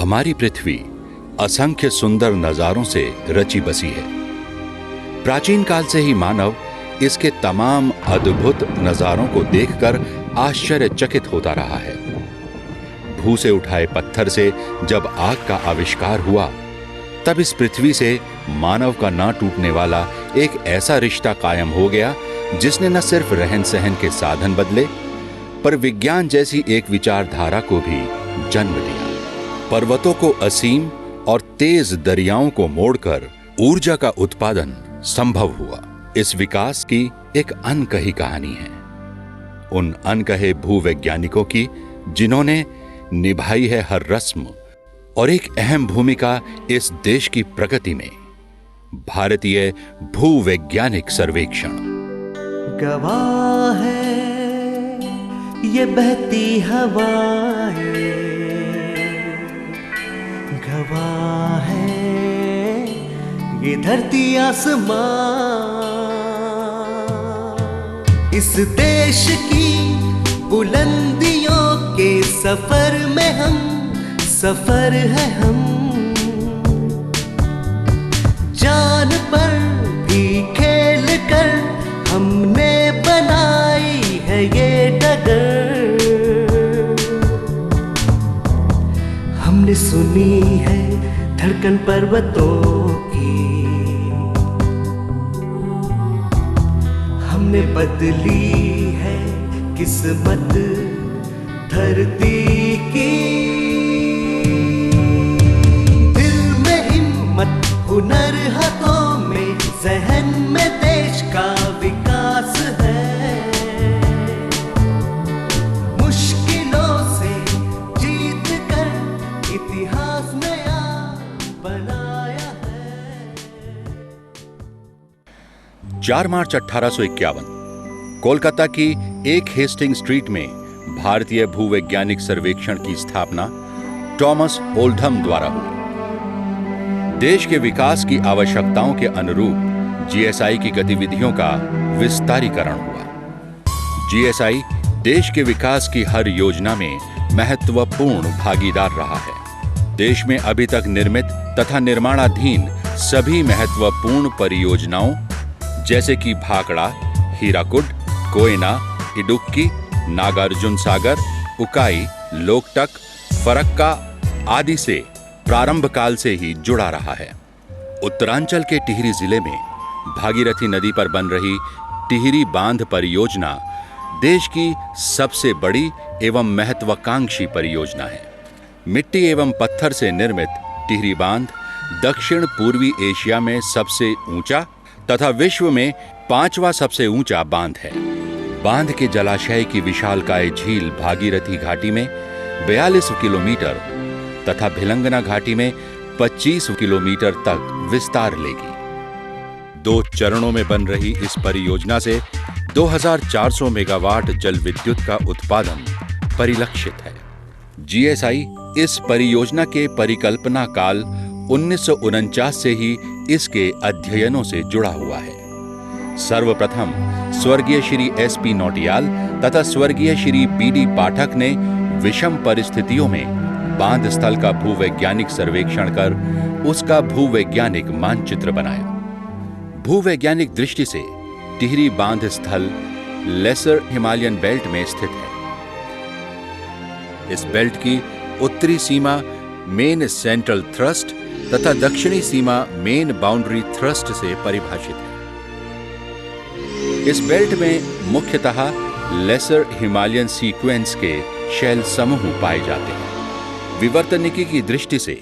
हमारी पृथ्वी असंख्य सुंदर नजारों से रची बसी है। प्राचीन काल से ही मानव इसके तमाम अद्भुत नजारों को देखकर आश्चर्यचकित होता रहा है। भू से उठाए पत्थर से जब आग का आविष्कार हुआ, तब इस पृथ्वी से मानव का ना टूटने वाला एक ऐसा रिश्ता कायम हो गया जिसने न सिर्फ रहन सहन के साधन बदले, पर विज्ञान जैसी एक विचारधारा को भी जन्म दिया। पर्वतों को असीम और तेज दरियाओं को मोड़कर ऊर्जा का उत्पादन संभव हुआ। इस विकास की एक अनकही कहानी है, उन अनकहे भूवैज्ञानिकों की जिन्होंने निभाई है हर रस्म और एक अहम भूमिका इस देश की प्रगति में। भारतीय भूवैज्ञानिक सर्वेक्षण। गवाह है ये बहती हवाएं, गवाह है ये धरती आसमां, इस देश की बुलंदियों के सफर में हम सफर है हम। जान पर भी खेल कर हमने बनाई है ये डगर। हमने सुनी है धड़कन पर्वतों की, हमने बदली है किस्मत धरती की। दिल में हिम्मत, हुनर हाथों में, जहन में देश का विकास है। मुश्किलों से जीत कर इतिहास नया बनाया है। 4 मार्च 1851 कोलकाता की एक हेस्टिंग स्ट्रीट में भारतीय भूवैज्ञानिक सर्वेक्षण की स्थापना टॉमस ओल्डहम द्वारा हुई। देश के विकास की आवश्यकताओं के अनुरूप जीएसआई की गतिविधियों का विस्तारीकरण हुआ। जीएसआई देश के विकास की हर योजना में महत्वपूर्ण भागीदार रहा है। देश में अभी तक निर्मित तथा निर्माणाधीन सभी महत्वपूर्ण परियोजनाओं जैसे कि भाखड़ा, हीराकुड, कोयना, इडुक्की, नागार्जुन सागर, उकाई, लोकटक, फरक्का आदि से प्रारंभ काल से ही जुड़ा रहा है। उत्तरांचल के टिहरी जिले में भागीरथी नदी पर बन रही टिहरी बांध परियोजना देश की सबसे बड़ी एवं महत्वाकांक्षी परियोजना है। मिट्टी एवं पत्थर से निर्मित टिहरी बांध दक्षिण पूर्वी एशिया में सबसे ऊंचा तथा विश्व में 5वां सबसे ऊंचा बांध है। बांध के जलाशय की विशालकाय झील भागीरथी घाटी में 42 किलोमीटर तथा भिलंगना घाटी में 25 किलोमीटर तक विस्तार लेगी। 2 चरणों में बन रही इस परियोजना से 2400 मेगावाट जल विद्युत का उत्पादन परिलक्षित है। जीएसआई इस परियोजना के परिकल्पना काल 1949 से ही इसके अध्ययनों से जुड़ा हुआ है। सर्वप्रथम स्वर्गीय श्री एसपी नौटियाल तथा स्वर्गीय श्री बीडी पाठक ने विषम परिस्थितियों में बांध स्थल का भूवैज्ञानिक सर्वेक्षण कर उसका भूवैज्ञानिक मानचित्र बनाया। भूवैज्ञानिक दृष्टि से टिहरी बांध स्थल लेसर हिमालयन बेल्ट में स्थित है। इस बेल्ट की उत्तरी सीमा मेन सेंट्रल थ्रस्ट तथा दक्षिणी सीमा मेन बाउंड्री थ्रस्ट से परिभाषित है। इस बेल्ट में मुख्यतः लेसर हिमालयन सीक्वेंस के शैल समूह पाए जाते हैं। विवर्तनिकी की दृष्टि से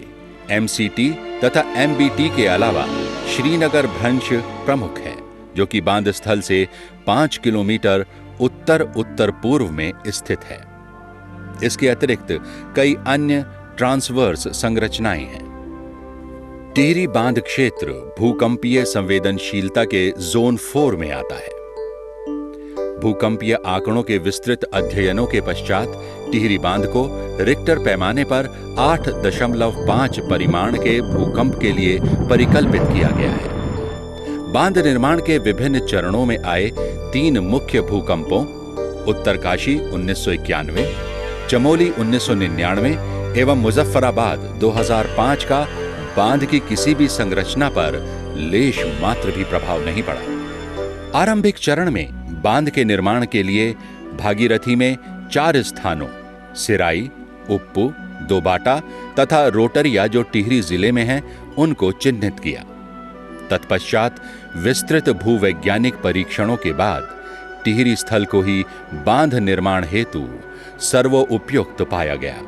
एमसीटी तथा एमबीटी के अलावा श्रीनगर भ्रंश प्रमुख है, जो कि बांध स्थल से 5 किलोमीटर उत्तर उत्तर पूर्व में स्थित है। इसके अतिरिक्त कई अन्य ट्रांसवर्स संरचनाएं हैं। टिहरी बांध क्षेत्र भूकंपीय संवेदनशीलता के जोन 4 में आता है। भूकंपीय आंकड़ों के विस्तृत अध्ययनों के पश्चात टिहरी बांध को रिक्टर पैमाने पर 8.5 परिमाण के भूकंप के लिए परिकल्पित किया गया है। बांध निर्माण के विभिन्न चरणों में आए 3 मुख्य भूकंपों उत्तरकाशी 1991, चमोली 1999 एवं मुजफ्फराबाद 2005 का बांध की किसी भी संरचना पर लेश मात्र भी प्रभाव नहीं पड़ा। आरंभिक चरण में बांध के निर्माण के लिए भागीरथी में 4 स्थानों सिराई, उप्पू, दोबाटा तथा रोटरिया जो टिहरी जिले में हैं, उनको चिन्हित किया। तत्पश्चात विस्तृत भूवैज्ञानिक परीक्षणों के बाद टिहरी स्थल को ही बांध निर्माण हेतु सर्वोपयुक्त पाया गया।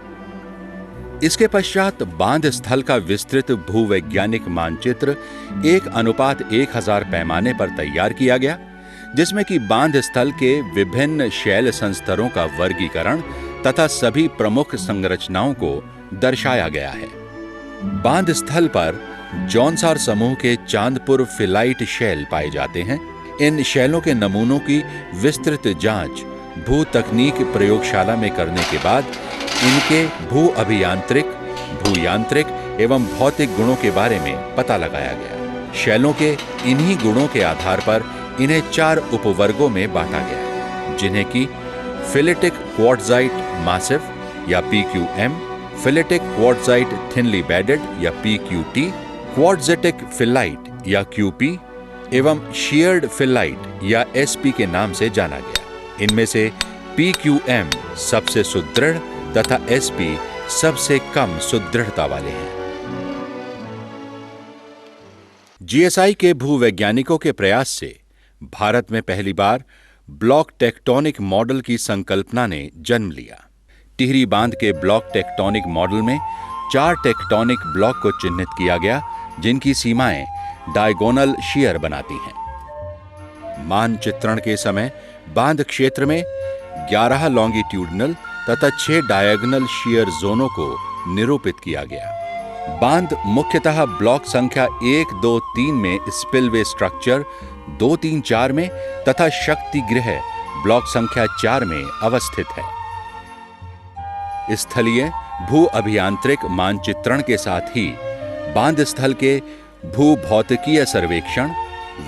इसके पश्चात बांध स्थल का विस्तृत भूवैज्ञानिक मानचित्र 1:1000 पैमाने पर तैयार किया गया, जिसमें कि बांध स्थल के विभिन्न शैल संस्तरों का वर्गीकरण तथा सभी प्रमुख संरचनाओं को दर्शाया गया है। बांध स्थल पर जौनसार समूह के चांदपुर फिलाइट शैल पाए जाते हैं। इन शैलों के नमूनों की विस्तृत जांच भू तकनीक प्रयोगशाला में करने के बाद इनके भू अभियांत्रिक, भूयांत्रिक एवं भौतिक गुणों के बारे में पता लगाया गया। शैलों के इन्हीं गुणों के आधार पर इन्हें 4 उपवर्गों में बांटा गया, जिन्हें कि फिलिटिक क्वार्ट्जाइट मासिव या PQM, फिलिटिक क्वार्ट्जाइट थिनली बेडेड या PQT, क्वार्ट्जिटिक फिलाइट या QP एवं शियर्ड फिलाइट या SP के नाम से जाना गया। इनमें से PQM सबसे सुदृढ़ तथा SP सबसे कम सुदृढ़ता वाले हैं। GSI के भूवैज्ञानिकों के प्रयास से भारत में पहली बार ब्लॉक टेक्टोनिक मॉडल की संकल्पना ने जन्म लिया। टिहरी बांध के ब्लॉक टेक्टोनिक मॉडल में 4 टेक्टोनिक ब्लॉक को चिन्हित किया गया, जिनकी सीमाएं डायगोनल शियर बनाती हैं। मानचित्रण के समय बांध क्षेत्र में 11 लॉन्गिट्यूडनल तथा 6 डायगोनल शियर जोनों को निरूपित किया गया। बांध मुख्यतः ब्लॉक संख्या 1, 2, 3 में स्पिलवे स्ट्रक्चर, 2, 3, 4 में तथा शक्ति गृह ब्लॉक संख्या 4 में अवस्थित है। स्थलीय भू अभियांत्रिक मानचित्रण के साथ ही बांध स्थल के भू भौतिकीय सर्वेक्षण,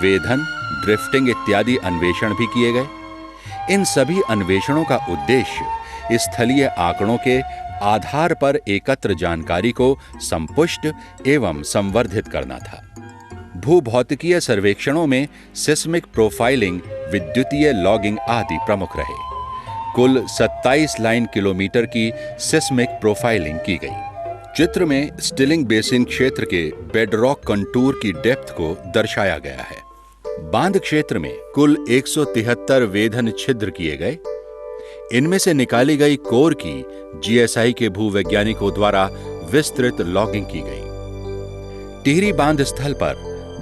वेधन, ड्रिफ्टिंग इत्यादि अन्वेषण भी किए गए। इन सभी अन्वेषणों का उद्देश्य स्थलीय आंकड़ों के आधार पर एकत्र जानकारी को संपुष्ट एवं संवर्धित करना था। भूभौतिकीय सर्वेक्षणों में सिस्मिक प्रोफाइलिंग, विद्युतीय लॉगिंग आदि प्रमुख रहे। कुल 27 लाइन किलोमीटर की सिस्मिक प्रोफाइलिंग की गई। चित्र में स्टिलिंग बेसिन क्षेत्र के बेडरॉक कंटूर की डेप्थ को दर्शाया गया है। बांध क्षेत्र में कुल 173 वेधन छिद्र किए गए। इनमें से निकाली गई कोर की GSI के भूवैज्ञानिकों द्वारा विस्तृत लॉगिंग की गई। टिहरी बांध स्थल पर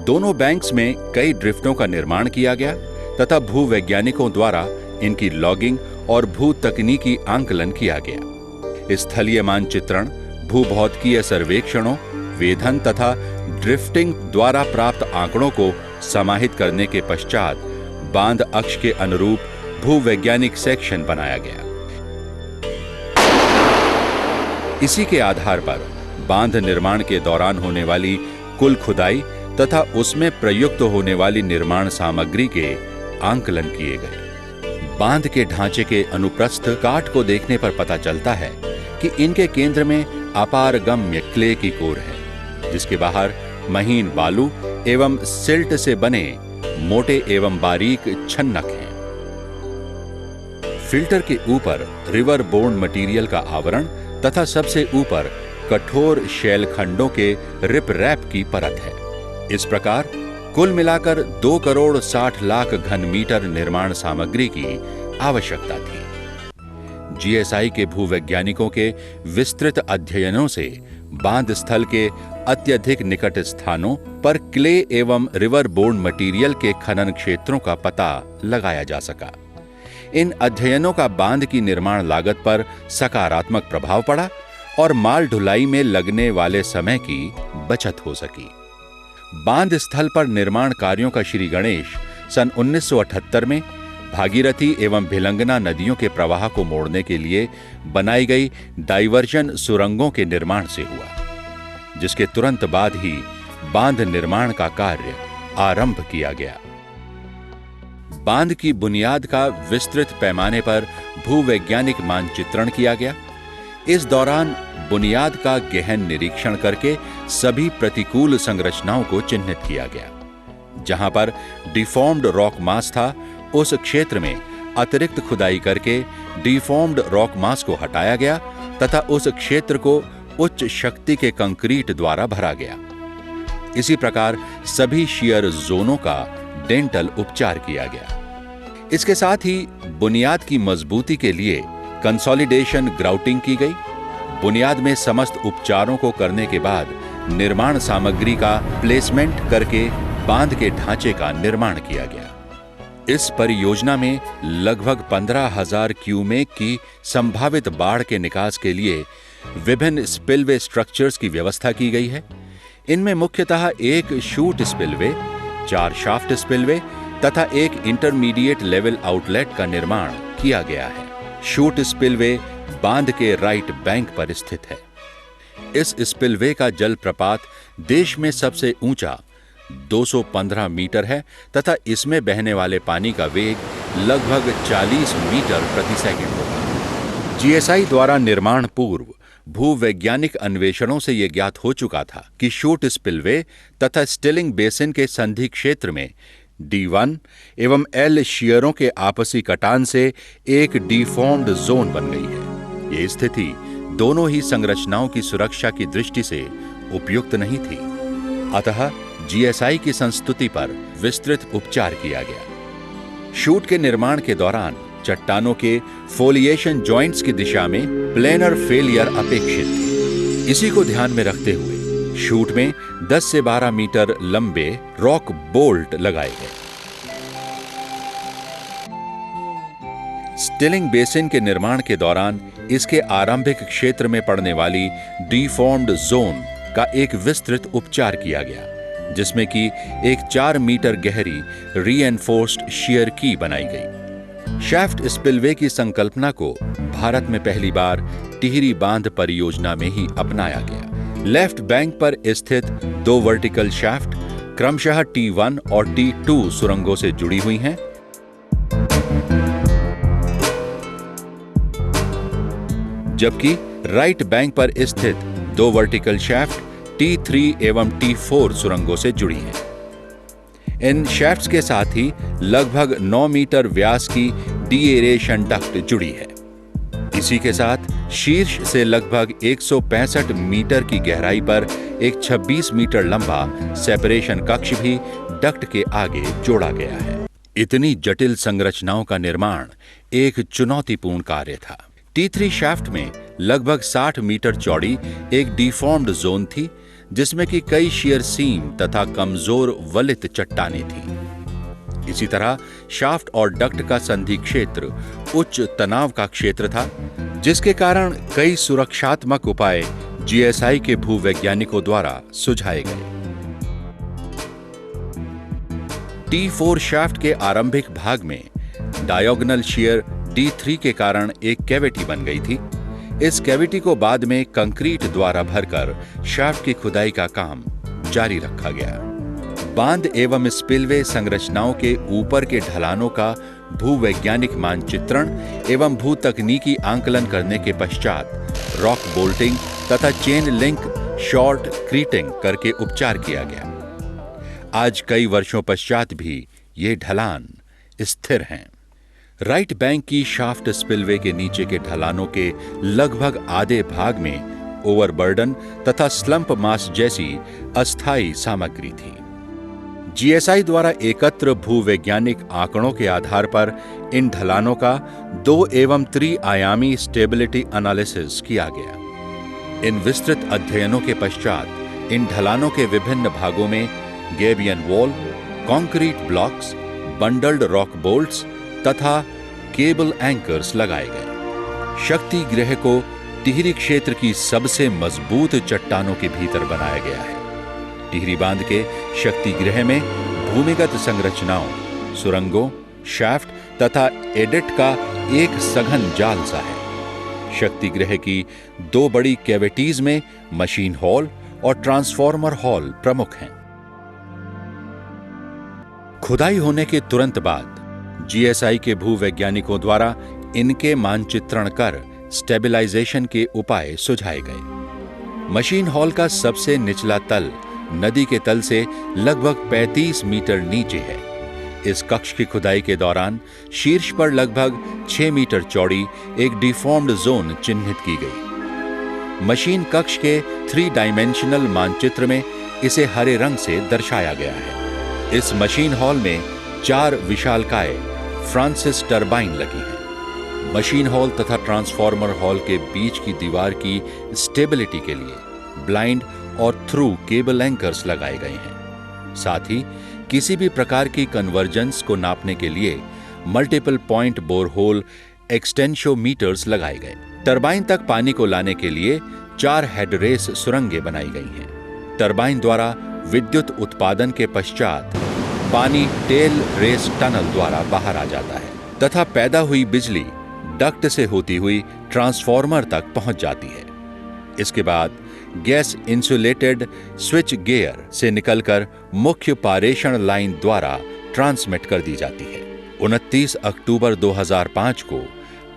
दोनों बैंक्स में कई ड्रिफ्टों का निर्माण किया गया तथा भूवैज्ञानिकों द्वारा इनकी लॉगिंग और भू तकनीकी आंकलन किया गया। स्थलीय मानचित्रण, भूभौतिकीय सर्वेक्षणों, वेधन तथा ड्रिफ्टिंग द्वारा प्राप्त आंकड़ों को समाहित करने के पश्चात बांध अक्ष के अनुरूप भूवैज्ञानिक सेक्शन बनाया गया। इसी के आधार पर बांध निर्माण के दौरान होने वाली कुल खुदाई तथा उसमें प्रयुक्त होने वाली निर्माण सामग्री के आंकलन किए गए। बांध के ढांचे के अनुप्रस्थ काट को देखने पर पता चलता है कि इनके केंद्र में अपारगम्य क्ले की कोर है, जिसके बाहर महीन बालू एवं सिल्ट से बने मोटे एवं बारीक छन्नक हैं। फिल्टर के ऊपर रिवर बोर्न मटेरियल का आवरण तथा सबसे ऊपर कठोर शैल खंडों के रिप रैप की परत है। इस प्रकार कुल मिलाकर 2,60,00,000 घन मीटर निर्माण सामग्री की आवश्यकता थी। GSI के भूवैज्ञानिकों के विस्तृत अध्ययनों से बांध स्थल के अत्यधिक निकट स्थानों पर क्ले एवं रिवर बोर्न मटेरियल के खनन क्षेत्रों का पता लगाया जा सका। इन अध्ययनों का बांध की निर्माण लागत पर सकारात्मक प्रभाव पड़ा और माल ढुलाई में लगने वाले समय की बचत हो सकी। बांध स्थल पर निर्माण कार्यों का श्री गणेश सन 1978 में भागीरथी एवं भिलंगना नदियों के प्रवाह को मोड़ने के लिए बनाई गई डाइवर्जन सुरंगों के निर्माण से हुआ, जिसके तुरंत बाद ही बांध निर्माण का कार्य आरंभ किया गया। बांध की बुनियाद का विस्तृत पैमाने पर भूवैज्ञानिक मानचित्रण किया गया। इस दौरान बुनियाद का गहन निरीक्षण करके सभी प्रतिकूल संरचनाओं को चिन्हित किया गया। जहां पर डिफॉर्म्ड रॉक मास था, उस क्षेत्र में अतिरिक्त खुदाई करके डिफॉर्म्ड रॉक मास को हटाया गया तथा उस क्षेत्र को उच्च शक्ति के कंक्रीट द्वारा भरा गया। इसी प्रकार सभी शियर जोनों का डेंटल उपचार किया गया। इसके साथ ही बुनियाद की मजबूती के लिए कंसोलिडेशन ग्राउटिंग की गई। बुनियाद में समस्त उपचारों को करने के बाद निर्माण सामग्री का प्लेसमेंट करके बांध के ढांचे का निर्माण किया गया। इस परियोजना में लगभग 15,000 क्यूमेक की संभावित बाढ़ के निकास के लिए विभिन्न स्पिलवे स्ट्रक्चर्स की व्यवस्था की गई है। इनमें मुख्यतः एक शूट स्पिलवे, 4 शाफ्ट स्पिलवे तथा एक इंटरमीडिएट लेवल आउटलेट का निर्माण किया गया है। शूट स्पिलवे बांध के राइट बैंक पर स्थित है। इस स्पिलवे का जल प्रपात देश में सबसे ऊंचा 215 मीटर है तथा इसमें बहने वाले पानी का वेग लगभग 40 मीटर प्रति सेकंड होगा। जीएसआई द्वारा निर्माण पूर्व भूवैज्ञानिक अन्वेषणों से यह ज्ञात हो चुका था कि शूट स्पिलवे तथा स्टिलिंग बेसिन के संधि क्षेत्र में D1 एवं L शियरों के आपसी कटान से एक डिफॉर्म्ड जोन बन गई है। यह स्थिति दोनों ही संरचनाओं की सुरक्षा की दृष्टि से उपयुक्त नहीं थी, अतः जीएसआई की संस्तुति पर विस्तृत उपचार किया गया। शूट के निर्माण के दौरान चट्टानों के फोलिएशन जॉइंट्स की दिशा में प्लेनर फेलियर अपेक्षित थी। इसी को ध्यान में रखते हुए शूट में 10 से 12 मीटर लंबे रॉक बोल्ट लगाए गए। स्टिलिंग बेसिन के निर्माण के दौरान इसके आरंभिक क्षेत्र में पड़ने वाली डिफॉर्म्ड जोन का एक विस्तृत उपचार किया गया, जिसमें कि एक 4 मीटर गहरी रीएनफोर्स्ड शियर की बनाई गई। शैफ्ट स्पिलवे की संकल्पना को भारत में पहली बार टिहरी बांध परियोजना में ही अपनाया गया। लेफ्ट बैंक पर स्थित 2 वर्टिकल शैफ्ट क्रमशः T1 और T2 सुरंगों से जुड़ी हुई हैं, जबकि राइट बैंक पर स्थित 2 वर्टिकल शैफ्ट T3 एवं T4 सुरंगों से जुड़ी हैं। इन शैफ्ट्स के साथ ही लगभग 9 मीटर व्यास की डीएरेशन डक्ट जुड़ी है। इसी के साथ शीर्ष से लगभग 165 मीटर की गहराई पर एक 26 मीटर लंबा सेपरेशन कक्ष भी डक्ट के आगे जोड़ा गया है। इतनी जटिल संरचनाओं का निर्माण एक चुनौतीपूर्ण कार्य था। T3 शैफ्ट में लगभग 60 मीटर चौड़ी एक डिफॉर्म्ड जोन थी, जिसमें कि कई शियर सीम तथा कमजोर वलित चट्टानें थीं। इसी तरह शाफ्ट और डक्ट का संधि क्षेत्र उच्च तनाव का क्षेत्र था, जिसके कारण कई सुरक्षात्मक उपाय जीएसआई के भूवैज्ञानिकों द्वारा सुझाए गए। T4 शाफ्ट के आरंभिक भाग में डायगोनल शियर D3 के कारण एक कैविटी बन गई थी। इस कैविटी को बाद में कंक्रीट द्वारा भरकर शाफ्ट की खुदाई का काम जारी रखा गया। बांध एवं स्पिलवे संरचनाओं के ऊपर के ढलानों का भूवैज्ञानिक मानचित्रण एवं भूतकनीकी आंकलन करने के पश्चात रॉक बोल्टिंग तथा चेन लिंक शॉर्ट क्रीटिंग करके उपचार किया गया। आज कई वर्षों पश्चात भी ये ढलान स्थिर हैं। राइट बैंक की शाफ्ट स्पिलवे के नीचे के ढलानों के लगभग आधे भाग में ओवरबर्डन तथा स्लंप मास जैसी अस्थायी सामग्री थी। जीएसआई द्वारा एकत्र भूवैज्ञानिक आंकड़ों के आधार पर इन ढलानों का 2 एवं 3 आयामी स्टेबिलिटी एनालिसिस किया गया। इन विस्तृत अध्ययनों के पश्चात इन ढलानों के विभिन्न भागों में gabion wall, concrete blocks, bundled rock bolts तथा केबल एंकर्स लगाए गए। शक्ति गृह को टिहरी क्षेत्र की सबसे मजबूत चट्टानों के भीतर बनाया गया है। टिहरी बांध के शक्ति गृह में भूमिगत संरचनाओं, सुरंगों, शाफ्ट तथा एडिट का एक सघन जाल सा है। शक्ति गृह की 2 बड़ी कैविटीज में मशीन हॉल और ट्रांसफॉर्मर हॉल प्रमुख हैं। खुदाई होने के तुरंत बाद जीएसआई के भूवैज्ञानिकों द्वारा इनके मानचित्रण कर स्टेबलाइजेशन के उपाय सुझाए गए। मशीन हॉल का सबसे निचला तल नदी के तल से लगभग 35 मीटर नीचे है। इस कक्ष की खुदाई के दौरान शीर्ष पर लगभग 6 मीटर चौड़ी एक डिफॉर्म्ड जोन चिन्हित की गई। मशीन कक्ष के 3 डायमेंशनल मानचित्र में इसे हरे रंग से दर्शाया गया है। इस मशीन हॉल में 4 विशालकाय फ्रांसिस टरबाइन लगी है। मशीन हॉल तथा ट्रांसफार्मर हॉल के बीच की दीवार की स्टेबिलिटी के लिए ब्लाइंड और थ्रू केबल एंकर्स लगाए गए हैं। साथ ही किसी भी प्रकार की कन्वर्जेंस को नापने के लिए मल्टीपल पॉइंट बोरहोल एक्सटेंशोमीटर्स लगाए गए। टरबाइन तक पानी को लाने के लिए 4 हेडरेस सुरंगें बनाई गई हैं। टरबाइन द्वारा विद्युत उत्पादन के पश्चात पानी टेल रेस टनल द्वारा बाहर आ जाता है तथा पैदा हुई बिजली डक्ट से होती हुई ट्रांसफार्मर तक पहुंच जाती है। इसके बाद गैस इंसुलेटेड स्विच गियर से निकलकर मुख्य पारेषण लाइन द्वारा ट्रांसमिट कर दी जाती है। 29 अक्टूबर 2005 को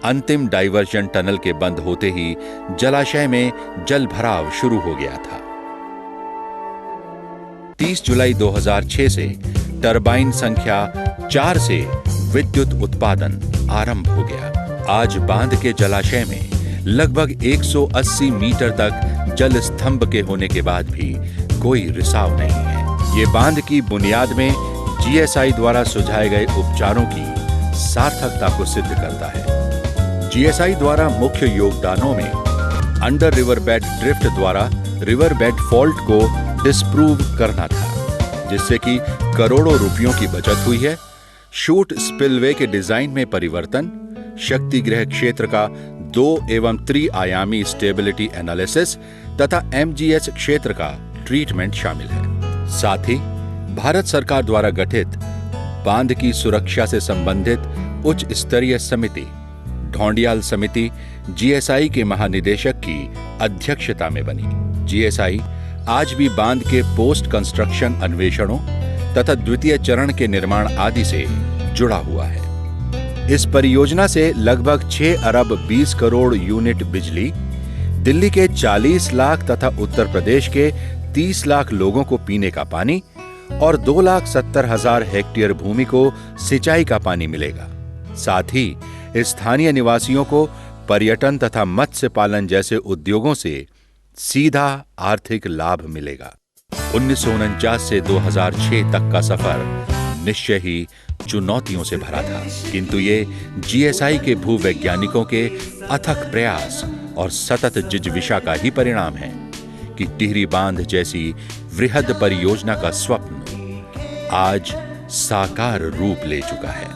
अंतिम डाइवर्जन टनल के बंद होते ही जलाशय में जल भराव शुरू हो गया था। 30 जुलाई 2006 से टरबाइन संख्या 4 से विद्युत उत्पादन आरंभ हो गया। आज बांध के जलाशय में लगभग 180 मीटर तक जल स्तंभ के होने के बाद भी कोई रिसाव नहीं है। ये बांध की बुनियाद में जीएसआई द्वारा सुझाए गए उपचारों की सार्थकता को सिद्ध करता है। जीएसआई द्वारा मुख्य योगदानों में अंडर रिवर बेड ड्रिफ्ट द्वारा रिवर बेड फॉल्ट को डिस्प्रूव करना था, जिससे कि करोड़ों रुपयों की बचत हुई है। शूट स्पिलवे के डिजाइन में परिवर्तन, शक्ति गृह क्षेत्र का 2 एवं 3 आयामी स्टेबिलिटी एनालिसिस तथा एमजीएच क्षेत्र का ट्रीटमेंट शामिल है। साथ ही भारत सरकार द्वारा गठित बांध की सुरक्षा से संबंधित उच्च स्तरीय समिति ढोंडियाल समिति जीएसआई के महानिदेशक की अध्यक्षता में बनी। जीएसआई आज भी बांध के पोस्ट कंस्ट्रक्शन अन्वेषणों तथा द्वितीय चरण के निर्माण आदि से जुड़ा हुआ है। इस परियोजना से लगभग 6 अरब 20 करोड़ यूनिट बिजली दिल्ली के 40 लाख तथा उत्तर प्रदेश के 30 लाख लोगों को पीने का पानी और 2,70,000 हेक्टेयर भूमि को सिंचाई का पानी मिलेगा। साथ ही स्थानीय निवासियों को पर्यटन तथा मत्स्य पालन जैसे उद्योगों से सीधा आर्थिक लाभ मिलेगा। 1949 से 2006 तक का सफर निश्चय ही चुनौतियों से भरा था, किंतु ये जीएसआई के भूवैज्ञानिकों के अथक प्रयास और सतत जिज्विषा का ही परिणाम है कि टिहरी बांध जैसी वृहद परियोजना का स्वप्न आज साकार रूप ले चुका है।